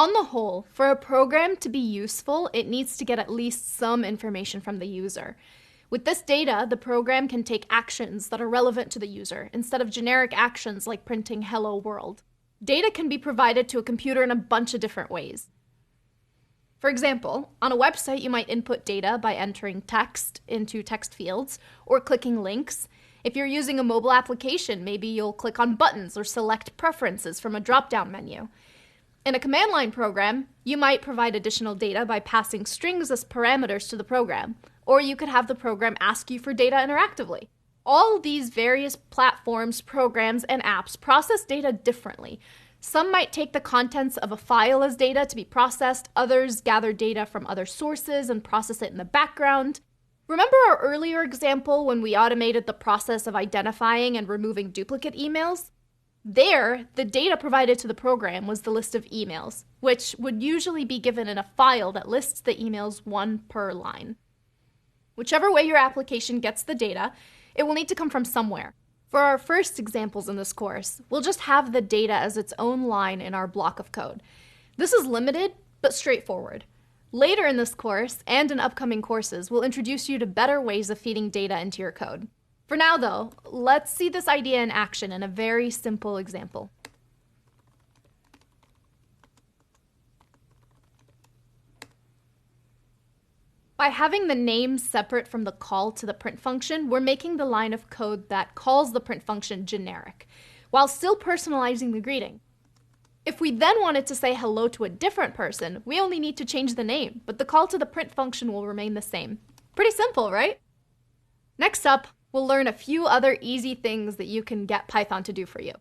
On the whole, for a program to be useful, it needs to get at least some information from the user. With this data, the program can take actions that are relevant to the user, instead of generic actions like printing "Hello World." Data can be provided to a computer in a bunch of different ways. For example, on a website, you might input data by entering text into text fields or clicking links. If you're using a mobile application, maybe you'll click on buttons or select preferences from a drop-down menu. In a command line program, you might provide additional data by passing strings as parameters to the program, or you could have the program ask you for data interactively. All these various platforms, programs, and apps process data differently. Some might take the contents of a file as data to be processed, others gather data from other sources and process it in the background. Remember our earlier example when we automated the process of identifying and removing duplicate emails? There, the data provided to the program was the list of emails, which would usually be given in a file that lists the emails one per line. Whichever way your application gets the data, it will need to come from somewhere. For our first examples in this course, we'll just have the data as its own line in our block of code. This is limited, but straightforward. Later in this course, and in upcoming courses, we'll introduce you to better ways of feeding data into your code. For now, though, let's see this idea in action in a very simple example. By having the name separate from the call to the print function, we're making the line of code that calls the print function generic, while still personalizing the greeting. If we then wanted to say hello to a different person, we only need to change the name, but the call to the print function will remain the same. Pretty simple, right? Next up, we'll learn a few other easy things that you can get Python to do for you.